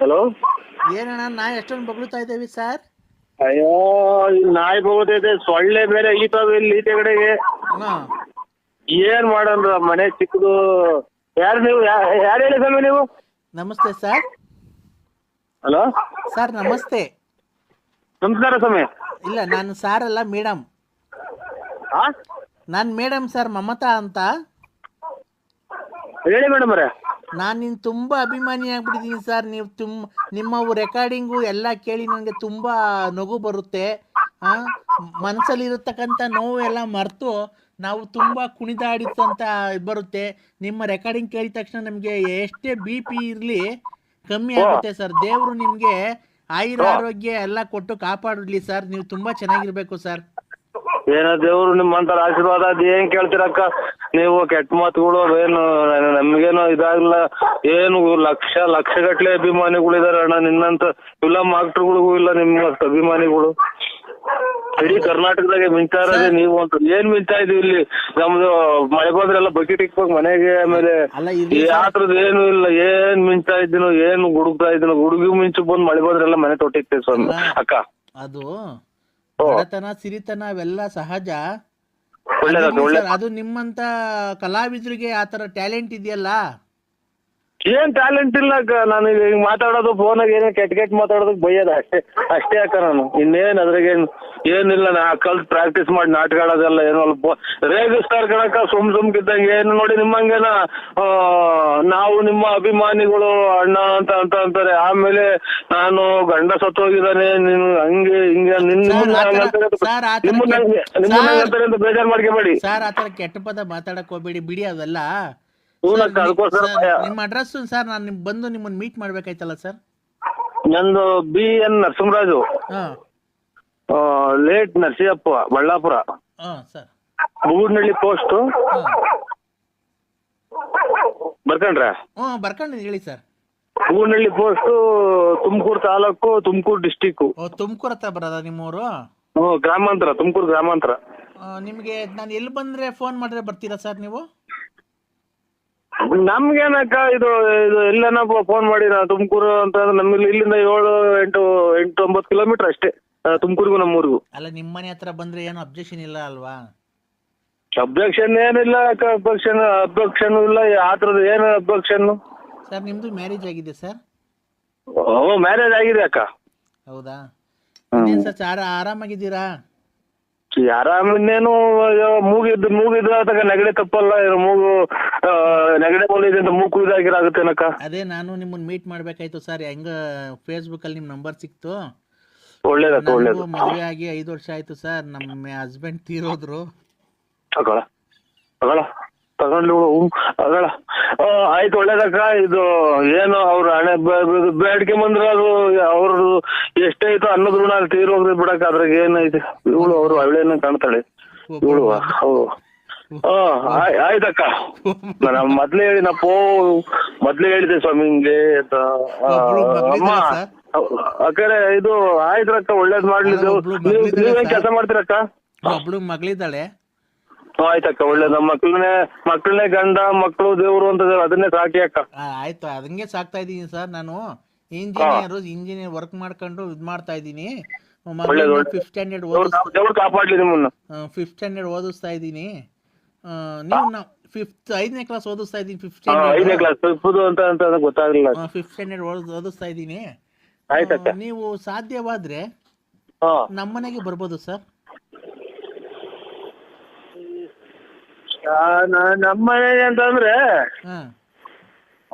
Hello, ಏನಣ್ಣ ನಾಯಿ ಎಷ್ಟೊಂದು ಬಗ್ಳುತ್ತಾ ಇದ್ದೇವೆ ಸರ್. ಅಯ್ಯೋ ನಾಯಿ ಬೋಗತೈತೆ, ಸೊಳ್ಳೆ ಬೇರೆ ಈತಾವೆ ಇಲ್ಲಿ ಈಚೆಗಡೆಗೆ. ಏನ್ ಮಾಡೋಣ, ಮನೆ ಚಿಕ್ಕದು. ಯಾರು ನೀವು? ಯಾರು ಹೇಳಿ ಸ್ವಾಮಿ ನೀವು? ನಮಸ್ತೆ ಸರ್. ಹಲೋ ಸರ್ ನಮಸ್ತೆ. ನಮಸ್ಕಾರ ಸ್ವಾಮಿ. ಇಲ್ಲ, ನಾನು ಸಾರ್ ಅಲ್ಲ, ಮೇಡಮ್. ನಾನು ಮೇಡಮ್ ಸರ್, ಮಮತಾ ಅಂತ. ಹೇಳಿ ಮೇಡಮ್ ಅವರೇ. ನಾನು ನಿನ್ನ ತುಂಬ ಅಭಿಮಾನಿ ಆಗ್ಬಿಟ್ಟಿದ್ದೀನಿ ಸರ್. ನೀವು ನಿಮ್ಮ ರೆಕಾರ್ಡಿಂಗು ಎಲ್ಲ ಕೇಳಿ ನನಗೆ ತುಂಬ ನಗು ಬರುತ್ತೆ. ಮನಸ್ಸಲ್ಲಿರತಕ್ಕಂಥ ನೋವು ಎಲ್ಲ ಮರೆತು ನಾವು ತುಂಬ ಕುಣಿದಾಡಿದಂತ ಬರುತ್ತೆ. ನಿಮ್ಮ ರೆಕಾರ್ಡಿಂಗ್ ಕೇಳಿದ ತಕ್ಷಣ ನಮಗೆ ಎಷ್ಟೇ BP ಇರಲಿ ಕಮ್ಮಿ ಆಗುತ್ತೆ ಸರ್. ದೇವರು ನಿಮಗೆ ಆರೋಗ್ಯ ಎಲ್ಲ ಕೊಟ್ಟು ಕಾಪಾಡಲಿ ಸರ್. ನೀವು ತುಂಬ ಚೆನ್ನಾಗಿರ್ಬೇಕು ಸರ್. ಏನೋ ದೇವ್ರು ನಿಮ್ಮಂತರ ಆಶೀರ್ವಾದ, ಅದ್ ಏನ್ ಕೇಳ್ತೀರಕ್ಕ ನೀವು? ಕೆಟ್ಟ ಮಾತುಗಳು ಏನು ನಮ್ಗೇನೋ ಇದಾಗಲ್ಲ. ಏನು ಲಕ್ಷ ಗಟ್ಲೆ ಅಭಿಮಾನಿಗಳಿದಾರೆ ಅಣ್ಣ. ನಿನ್ನಂತ ಫಿಲಂ ಆಕ್ಟರ್ಗಳಿಗೂ ಇಲ್ಲ ನಿಮ್ಮಷ್ಟು ಅಭಿಮಾನಿಗಳು. ಇಡೀ ಕರ್ನಾಟಕದಾಗೆ ಮಿಂಚಾ ಇರೋದೇ ನೀವು ಅಂತ. ಏನ್ ಮಿಂಚಾ ಇದೀವಿ ಇಲ್ಲಿ. ನಮ್ದು ಮಳೆ ಬಂದ್ರೆಲ್ಲ ಬಕೆಟ್ ಇಕ್ಬೇಕು ಮನೆಗೆ. ಆಮೇಲೆ ಯಾತ್ರದ್ದು ಏನು ಇಲ್ಲ. ಏನ್ ಮಿಂಚಾ ಇದ್ದೀನೋ, ಏನು ಗುಡುಗ್ತಾ ಇದ್ದೀನೋ. ಗುಡುಗಿ ಮಿಂಚು ಬಂದ್ ಮಳೆ ಬಂದ್ರೆಲ್ಲ ಮನೆ ತೊಟ್ಟಿಕ್ತೇವೆ ಸ್ವಾಮಿ ಅಕ್ಕ. ಅದು ಬಡತನ ಸಿರಿತನ ಅವೆಲ್ಲ ಸಹಜ. ಅದು ನಿಮ್ಮಂತ ಕಲಾವಿದರಿಗೆ ಆತರ ಟ್ಯಾಲೆಂಟ್ ಇದೆಯಲ್ಲ. ಏನ್ ಟ್ಯಾಲೆಂಟ್ ಇಲ್ಲ ಅಕ್ಕ. ನಾನು ಈಗ ಮಾತಾಡೋದು ಫೋನಾಗ ಏನೋ ಕೆಟ್ಟ ಮಾತಾಡೋದಕ್ಕೆ ಬೈಯೋದ ಅಷ್ಟೇ ಅಕ್ಕ. ನಾನು ಇನ್ನೇನ್ ಅದ್ರಾಗೇನು ಏನಿಲ್ಲ. ನಾ ಕಲ್ತ್ ಪ್ರಾಕ್ಟೀಸ್ ಮಾಡಿ ನಾಟಕ ಆಡೋದೆಲ್ಲ ಏನೋ ಅಲ್ಪ ರೇಗಿಸ್ತಾರ ಕಣಕ್ಕ ಸುಮ್ಕಿದ್ದಂಗೆ. ಏನು ನೋಡಿ ನಿಮ್ಮಂಗೇನ ನಾವು ನಿಮ್ಮ ಅಭಿಮಾನಿಗಳು ಅಣ್ಣ ಅಂತ ಅಂತಾರೆ. ಆಮೇಲೆ ನಾನು ಗಂಡ ಸತ್ತೋಗಿದ್ದಾನೆ, ನೀನು ಹಂಗೆ ಹಿಂಗೆ ನಿಮ್ಮನ್ನ ಅಂತಾರೆ ಅಂತ ಬೇಜಾರ್ ಮಾಡ್ಕೋಬೇಡಿ ಸರ್. ಆತರ ಕೆಟ್ಟ ಪದ ಮಾತಾಡಕ್ ಹೋಗ್ಬೇಡಿ, ಬಿಡಿ ಅವೆಲ್ಲ. ನಿಮ್ಮ ಅಡ್ರೆಸ್ ಸರ್, ನಾನು ಬಂದು ನಿಮ್ಮನ್ನ ಮೀಟ್ ಮಾಡ್ಬೇಕಾಯ್ತಲ್ಲ ಸರ್. ನಂದು BN Narasimharaju, late Narasiyappa, Ballapura, Budnalli post. ಬರ್ಕೊಂಡ್ರ? ಬರ್ಕೊಂಡ್ರಿ, ಹೇಳಿ sir. Budnalli post, Tumakuru taluk, Tumakuru district. Tumakuru ಹತ್ರ ಬರೋದ ನಿಮ್ಮೂರು? ಗ್ರಾಮಾಂತರ, ತುಮಕೂರು ಗ್ರಾಮಾಂತರ. ನಿಮ್ಗೆ ನಾನು ಎಲ್ಲಿ ಬಂದ್ರೆ ಫೋನ್ ಮಾಡಿದ್ರೆ ಬರ್ತೀರಾ ಸರ್ ನೀವು? ನಮ್ಗೇನಕ್ಕ ಇದು ಎಲ್ಲನ ಫೋನ್ ಮಾಡಿ. ನಾ ತುಮಕೂರು ಅಂತ ನಮ್ಗೆ ಇಲ್ಲಿಂದ 7-8-9 ಕಿಲೋಮೀಟರ್ ಅಷ್ಟೇ ತುಮಕೂರಿಗೂ ನಮ್ಮೂರಿಗೂ. ಅಲ್ಲ, ನಿಮ್ಮ ಮನೆ ಹತ್ರ ಬಂದ್ರೆ ಏನು ಅಬ್ಜೆಕ್ಷನ್ ಇಲ್ಲ ಅಲ್ವಾ? ಅಬ್ಜೆಕ್ಷನ್ ಏನಿಲ್ಲ ಅಕ್ಕ. ಅಬ್ಜೆಕ್ಷನ್ ಇಲ್ಲ. ಆತರದ ಏನು ಅಬ್ಜೆಕ್ಷನ್? ಸರ್ ನಿಮ್ದು ಮ್ಯಾರೇಜ್ ಆಗಿದೆ ಸರ್? ಮ್ಯಾರೇಜ್ ಆಗಿದೆ ಅಕ್ಕ. ಹೌದಾ ಸರ್, ಆರಾಮಾಗಿದ್ದೀರಾ? ಆರಾಮಿನ್ನೇನು, ಮೂಗಿದ್ರೆ ಆತಕ ನೆಗಡೆ ತಪ್ಪಲ್ಲ. ಮೂಗು ನೆಗಡೆ ಬೋಲಿದೆ ಅಂತ ಮೂಗು ಇದಾಗಿರಾಗುತ್ತೇನಕ್ಕ. ಅದೇ ನಾನು ನಿಮ್ಮನ್ನ ಮೀಟ್ ಮಾಡ್ಬೇಕಾಯ್ತು ಸರ್. ಹೆಂಗ ಫೇಸ್ಬುಕ್ ಅಲ್ಲಿ ನಿಮ್ ನಂಬರ್ ಸಿಕ್ತು. ಒಳ್ಳೇದಕ್ಕ, ಒಳ್ಳೇದು. ಮದುವೆ ಆಗಿ 5 ವರ್ಷ ಆಯ್ತು ಸರ್. ನಮ್ಮ ಹಸ್ಬೆಂಡ್ ತೀರೋದ್ರು. ಆಯ್ತು, ಒಳ್ಳೇದಕ್ಕ. ಇದು ಏನು ಅವ್ರ ಹಣೆ ಬೇಡಿಕೆ ಬಂದ್ರ ಅದು ಅವ್ರದ್ದು ಎಷ್ಟೈತೋ ಅನ್ನೋದ್ ಋಣ ಅಲ್ಲಿ ತೀರೋಗ್ರಿ ಬಿಡಕ್ಕ. ಅದ್ರಾಗ ಏನೈತೆ. ಇವಳು ಅವ್ರು ಅವಳೇನ ಕಾಣ್ತಾಳೆ ಇವಳು. ಆಯ್ತಕ್ಕ. ನಾನು ಮೊದ್ಲೇ ಹೇಳಿದೆ ಸ್ವಾಮಿ ಹಿಂಗೆ ಅಂತ. ಅಮ್ಮ ಅಕ್ಕರೆ ಇದು ಆಯ್ತ್ರಕ್ಕ, ಒಳ್ಳೇದ್ ಮಾಡ್ಲಿದ್ದೇವು. ನೀವೇನ್ ಕೆಲಸ ಮಾಡ್ತೀರಕ್ಕ? ಒಬ್ಳು ಮಗಳಿದ್ದಾಳೆ. ಆಯ್ತಕ್ಕ, ಒಳ್ಳೇದು. ನಮ್ಮ ಮಕ್ಕಳನ್ನೇ ಗಂಡ ಮಕ್ಕಳು ದೇವ್ರು ಅಂತ ಅದನ್ನೇ ಸಾಕಿ ಅಕ್ಕ. ಆಯ್ತು, ಅದಂಗೆ ಸಾಕ್ತಾ ಇದೀನಿ ಸರ್. ನಾನು ಇಂಜಿನಿಯರ್ ವರ್ಕ್ ಮಾಡ್ಕೊಂಡು ಇದ್ ಮಾಡ್ತಾ ಇದೀನಿ. 5th ಸ್ಟ್ಯಾಂಡರ್ಡ್ ಕಾಪಾಡ್ಲಿ ನಿಮ್ಮನ್ನ. 5th ಸ್ಟ್ಯಾಂಡರ್ಡ್ ಓದಿಸ್ತಾ ಇದೀನಿ. ನೀವು 5ನೇ ಕ್ಲಾಸ್ ಓದಿಸ್ತಾ ಇದೀನಿ. 5th ಸ್ಟ್ಯಾಂಡರ್ಡ್ ಓದಿಸ್ತಾ ಇದೀನಿ. ನೀವು ಸಾಧ್ಯವಾದ್ರೆ ನಮ್ಮನೆಗೆ ಬರ್ಬೋದು ಸರ್. ನಮ್ಮನೆಗೆ ಅಂತಂದ್ರೆ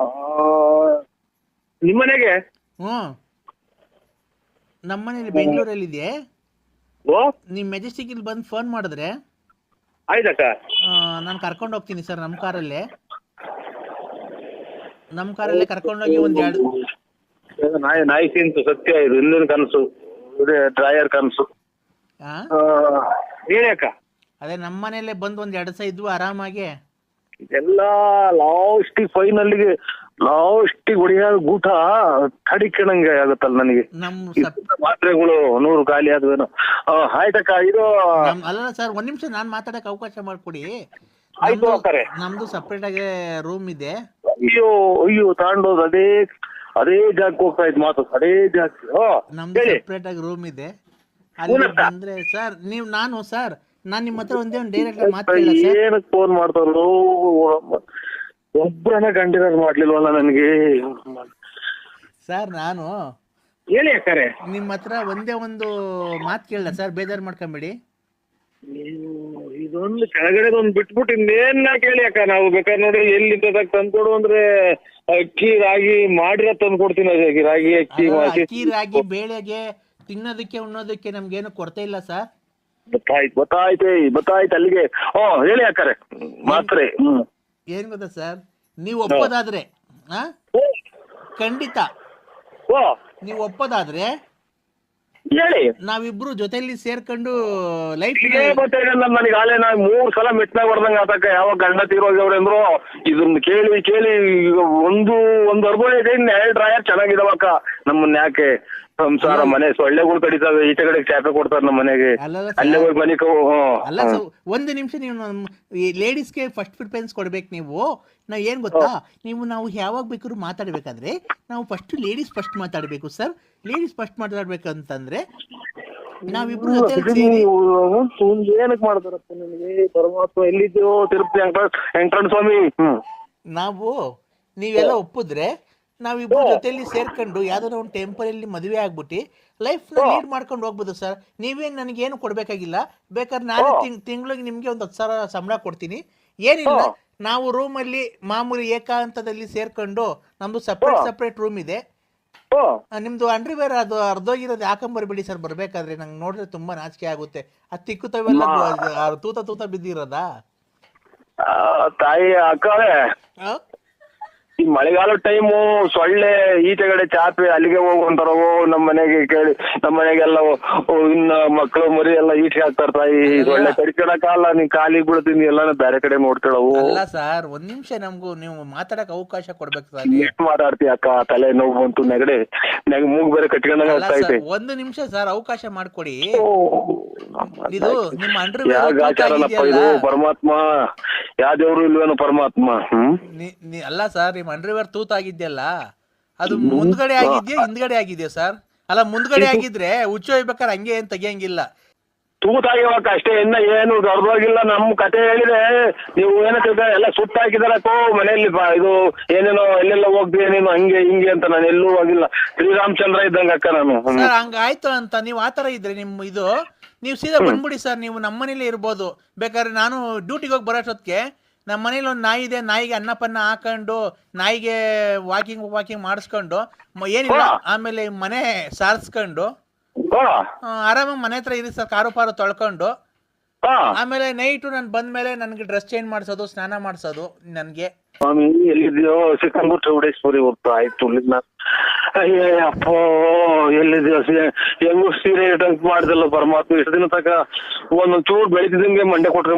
ನಿಮ್ಮನೆಗೆ? ನಮ್ಮನೇಲಿ ಬೆಂಗಳೂರಲ್ಲಿದೆ. ನೀವು ಮೆಜೆಸ್ಟಿಕ್ ಇಲ್ಲಿ ಬಂದು ಫೋನ್ ಮಾಡಿದ್ರೆ ಆಯ್ತಕ್ಕ, ನಾನು ಕರ್ಕೊಂಡು ಹೋಗ್ತೀನಿ ಸರ್. ನಮ್ಮ ಕಾರಲ್ಲೇ ಕರ್ಕೊಂಡೋಗಿ ನಾಯಿ ತಿಂತು ಸತ್ಯ. ಇದು ಹಿಂದಿನ ಕನಸು, ಡ್ರಾಯರ್ ಕನಸು. ಹೇಳಿ ಅಕ್ಕ. ಅದೇ ನಮ್ಮ ಮನೆಯಲ್ಲೇ ಬಂದು 1-2 ದಿವಸ ಇದ್ವು ಆರಾಮಾಗಿ. ಎಲ್ಲ ಫೈನಲ್ಲಿಗೆ ಹೊಡಿಯ ಊಟ ತಡಿಕಣಂಗೆ ಆಗುತ್ತಲ್ಲ ನನಗೆ. ಮಾತ್ರೆಗಳು 100 ಖಾಲಿ ಆದ್ವೇನೋ. ಆಯ್ತಕ್ಕ. ಇದು ಅಲ್ಲ ಸರ್, 1 ನಿಮಿಷ ನಾನು ಮಾತಾಡಕ್ ಅವಕಾಶ ಮಾಡ್ಕೊಡಿ. ಆಯ್ತು. ನಮ್ದು ಸಪ್ರೇಟ್ ಆಗಿ ರೂಮ್ ಇದೆ. ಅಯ್ಯೋ ತಗೊಂಡೋದು ಅದೇ ಅದೇ ಜಾಗಕ್ಕೆ ಹೋಗ್ತಾ ಇದ್ ಮಾತು, ಅದೇ ಜಾಗಕ್ಕೆ. ನಮ್ದು ಸೆಪ್ರೇಟ್ ಆಗಿ ರೂಮ್ ಇದೆ, ಅಲ್ಲಿ ಬಂದ್ರೆ ಸರ್ ನೀವು ನಾನು ನಿಮ್ಮ ಹತ್ರ ಒಂದೇ ಒಂದು ಡೈರೆಕ್ಟ್ ಮಾತು ಕೇಳ ಸರ್. ಏನಕ್ಕೆ ಫೋನ್ ಮಾಡ್ತಾರೋ, ಒಬ್ಬರನ್ನ ಗಂಡಿರೋದು ಮಾಡ್ಲಿಲ್ವಲ್ಲ ನನಗೆ ಸರ್. ನಾನು ಹೇಳಿ ಅಕ್ಕಾರೆ, ನಿಮ್ಮ ಹತ್ರ ಒಂದೇ ಒಂದು ಮಾತು ಕೇಳಲ್ಲ ಸರ್, ಬೇಜಾರು ಮಾಡ್ಕೊಂಬೇಡಿ. ಇದೊಂದು ಕೆಳಗಡೆದೊಂದು ಬಿಟ್ಬಿಟ್ಟು ಇನ್ನೇನ್ ಕೇಳಿ ಅಕ್ಕ. ನಾವು ಬೇಕಾದ್ರೆ ನೋಡಿ ಎಲ್ಲಿ ತಂದ್ಕೊಡು ಅಂದ್ರೆ ಅಕ್ಕಿ ರಾಗಿ ಮಾಡಿರೋ ತಂದು ಕೊಡ್ತೀನಿ. ರಾಗಿ ಅಕ್ಕಿ ರಾಗಿ ಬೇಳೆಗೆ ತಿನ್ನೋದಕ್ಕೆ ಉಣ್ಣೋದಕ್ಕೆ ನಮ್ಗೇನು ಕೊರತೆ ಇಲ್ಲ ಸರ್. ಗೊತ್ತಾಯ್ತು ಅಲ್ಲಿಗೆ. ಹೇಳಿ ಅಕ್ಕಾರೆ ಮಾತ್ರೆ. ಏನ್ ಗೊತ್ತಾ ಸರ್, ನೀವು ಒಪ್ಪೋದಾದ್ರೆ ಖಂಡಿತ ನೀವು ಒಪ್ಪೋದಾದ್ರೆ ಹೇಳಿ, ನಾವಿಬ್ರು ಜೊತೆಲಿ ಸೇರ್ಕೊಂಡು ಲೈಫ್ ನನಗೆ ಆಲೆ ನಾ 3 ಸಲ ಮೆಟ್ನಾಗ ಹೊಡೆದಂಗ ಆತಕ್ಕ. ಯಾವಾಗ ಗಂಡ ತೀರೋಗ್ಯವ್ರೆ ಅಂದ್ರು ಇದನ್ನ ಕೇಳಿ ಒಂದು ಅರ್ಬೋಳೆ ಡ್ರಾಯರ್ ಚೆನ್ನಾಗಿದಾವಕ್ಕ. ನಮ್ಮನ್ನ ಯಾಕೆ ಸಂಸಾರ ಮನೆ ಸೊಳ್ಳೆಗಳು ಕಡಿತಾವೆ, ಈಚೆ ಕಡೆ ಚಾಪೆ ಕೊಡ್ತಾರೆ ನಮ್ಮ ಮನೆಗೆ, ಅಲ್ಲೇ ಹೋಗಿ ಮನೆ. ಅಲ್ಲ ಸರ್, ಒಂದು ನಿಮಿಷ, ನೀವು ಲೇಡೀಸ್ಗೆ ಫಸ್ಟ್ ಪ್ರಿಫರೆನ್ಸ್ ಕೊಡ್ಬೇಕು. ನಾವು ಏನ್ ಗೊತ್ತಾ, ನಾವು ಯಾವಾಗ ಬೇಕಾದ್ರೂ ಮಾತಾಡ್ಬೇಕಾದ್ರೆ ನಾವು ಲೇಡೀಸ್ ಫಸ್ಟ್ ಮಾತಾಡ್ಬೇಕು ಸರ್. ಲೇಡೀಸ್ ಫಸ್ಟ್ ಮಾತಾಡ್ಬೇಕಂತಂದ್ರೆ ನಾವಿಬ್ರು ಜೊತೆ ಸೇರಿ ಏನಕ್ಕೆ ಮಾಡ್ತಾರಪ್ಪ ನನಗೆ ಪರಮಾತ್ಮ. ಎಲ್ಲಿದ್ಯೋ ತಿರುಪತಿ ವೆಂಕಟರಮಣ ಸ್ವಾಮಿ. ನೀವೆಲ್ಲ ಒಪ್ಪಿದ್ರೆ ನಾವಿಬ್ರು ಜೊತೆಲಿ ಸೇರ್ಕೊಂಡು ಯಾವ್ದಾರ ಒಂದು ಟೆಂಪರಲ್ಲಿ ಮದುವೆ ಆಗ್ಬಿಟ್ಟು ಲೈಫ್ನ ಲೀಡ್ ಮಾಡ್ಕೊಂಡು ಹೋಗ್ಬೋದು ಸರ್. ನೀವೇನು ನನಗೇನು ಕೊಡ್ಬೇಕಾಗಿಲ್ಲ. ಬೇಕಾದ್ರೆ ನಾನು ತಿಂಗಳಿಗೆ ನಿಮ್ಗೆ ಒಂದು 10,000 ಸಂಬಳ ಕೊಡ್ತೀನಿ. ಏನಿಲ್ಲ, ನಾವು ರೂಮಲ್ಲಿ ಮಾಮೂಲಿ ಏಕಾಂತದಲ್ಲಿ ಸೇರ್ಕೊಂಡು, ನಮ್ದು ಸಪ್ರೇಟ್ ರೂಮ್ ಇದೆ. ನಿಮ್ದು ಅಂಡರ್ವೇರ್ ಅದು ಅರ್ಧೋಗಿರೋದು ಹಾಕೊಂಬರ್ಬೇಡಿ ಸರ್. ಬರ್ಬೇಕಾದ್ರೆ ನಂಗೆ ನೋಡಿದ್ರೆ ತುಂಬಾ ನಾಚಿಕೆ ಆಗುತ್ತೆ. ಅದು ತಿಕ್ಕುತ್ತವೆಲ್ಲ ತೂತ ಬಿದ್ದಿರೋದಾ ತಾಯಿ ಅಕ್ಕವೇ. ಈ ಮಳೆಗಾಲ ಟೈಮು ಸೊಳ್ಳೆ ಈಚೆಗಡೆ ಚಾಪೆ ಅಲ್ಲಿಗೆ ಹೋಗುವಂತಾರ. ನಮ್ಮ ಮನೆಗೆ ಕೇಳಿ, ನಮ್ಮ ಮನೆಗೆಲ್ಲ ಇನ್ನ ಮಕ್ಕಳು ಮರಿ ಎಲ್ಲ ಈಚೆಗೆ ಹಾಕ್ತಾರ. ತಾಯಿ ಸೊಳ್ಳೆ ಕಡಿಕೊಳಕಲ್ಲ, ನೀ ಕಾಲಿಗೆ ಬೀಳ್ತೀನಿ ಎಲ್ಲ ಬೇರೆ ಕಡೆ ನೋಡ್ಕೊಳವು. ಅಲ್ಲ ಸರ್, ಒಂದ್ ನಿಮಿಷ ನಮ್ಗೂ ನೀವು ಮಾತಾಡಕ್ ಅವಕಾಶ ಕೊಡ್ಬೇಕು ಸರ್. ಎಷ್ಟು ಮಾತಾಡ್ತೀಯ ಅಕ್ಕ, ತಲೆ ನೋವು ಬಂತು, ನೆಗಡೆ ಮೂಗ್ ಬೇರೆ ಕಟ್ಕೊಂಡಂಗ ಆಗ್ತಾ ಐತೆ. ಒಂದು ನಿಮಿಷ ಸರ್ ಅವಕಾಶ ಮಾಡ್ಕೊಡಿ. ಇದು ನಿಮ್ಮ ಆಚಾರನಪ್ಪ ಇದು. ಪರಮಾತ್ಮ ಯಾವ ದೇವ್ರು ಇಲ್ವೇನೋ ಪರಮಾತ್ಮ. ಅಲ್ಲ ಸರ್, ನಿಮ್ ಅಂಡರ್ವೇರ್ ತೂತಾಗಿದ್ಯಲ್ಲ, ಅದು ಮುಂದ್ಗಡೆ ಆಗಿದ್ಯಾ ಹಿಂದ್ಗಡೆ ಆಗಿದ್ಯಾ ಸರ್? ಅಲ್ಲ, ಮುಂದ್ಗಡೆ ಆಗಿದ್ರೆ ಹುಚ್ಚು ಹೋಗ್ಬೇಕಾದ್ರೆ ಹಂಗೆ ಏನ್ ತೆಗಿಯಂಗಿಲ್ಲ. ತೂತಾಗಿವಾಗ ಅಷ್ಟೇ, ಇನ್ನ ಏನು ದೊಡ್ಡದಾಗಿಲ್ಲ. ನಮ್ ಕತೆ ಹೇಳಿದ್ರೆ ನೀವು ಏನಕ್ಕೆ ಎಲ್ಲ ಸುಟ್ಟಾಕಿದಾರಕ್ಕೋ ಮನೆಯಲ್ಲಿ. ಇದು ಏನೇನೋ ಎಲ್ಲೆಲ್ಲ ಹೋಗ್ತೀಯ ನೀನು ಹಂಗೆ ಹಿಂಗೆ ಅಂತ. ನಾನು ಎಲ್ಲೂ ಹೋಗಿಲ್ಲ, ಶ್ರೀರಾಮಚಂದ್ರ ಇದ್ದಂಗ ಅಕ್ಕ ನಾನು. ಸರ್ ಹಂಗಾಯ್ತು ಅಂತ ನೀವು ಆತರ ಇದ್ರೆ ನೀವು ಸೀದಾ ಬಂದ್ಬಿಡಿ ಸರ್. ನೀವು ನಮ್ಮ ಮನೇಲಿ ಇರ್ಬೋದು. ಬೇಕಾದ್ರೆ ನಾನು ಡ್ಯೂಟಿಗೆ ಹೋಗಿ ಬರೋಷ್ಟೊತ್ತಿಗೆ ನಮ್ಮ ಮನೇಲಿ ಒಂದು ನಾಯಿ ಇದೆ, ನಾಯಿಗೆ ಅನ್ನಪನ್ನ ಹಾಕೊಂಡು ನಾಯಿಗೆ ವಾಕಿಂಗ್ ಮಾಡಿಸ್ಕೊಂಡು ಏನಿಲ್ಲ, ಆಮೇಲೆ ಮನೆ ಸಾರಿಸ್ಕೊಂಡು ಆರಾಮಾಗಿ ಮನೆ ಹತ್ರ ಇರಿ ಸರ್. ಕಾರು ಪಾರು ತೊಳ್ಕೊಂಡು ಆಮೇಲೆ ನೈಟು ನಾನು ಬಂದ್ಮೇಲೆ ನನ್ಗೆ ಡ್ರೆಸ್ ಚೇಂಜ್ ಮಾಡಿಸೋದು, ಸ್ನಾನ ಮಾಡಿಸೋದು ನನ್ಗೆ. ಸ್ವಾಮಿ ಎಲ್ಲಿದ್ಯೋ? ಸಿಕ್ಕಂಬೂರ್ ಚೌಡೇಶ್ವರಿ ಹೋಗ್ತಾ ಆಯ್ತು. ಅಪ್ಪೋ ಎಲ್ಲಿದ್ಯೋ? ಹೆಂಗು ಸೀರೆ ಟಂಕ್ ಮಾಡ್ದಲ್ಲ ಪರಮಾತ್ಮ. ಇಷ್ಟು ದಿನ ತಕ ಒಂದೊಂದ್ ಚೂರು ಬೆಳಿತಿದಂಗೆ ಮಂಡೆ ಕೊಟ್ರೆ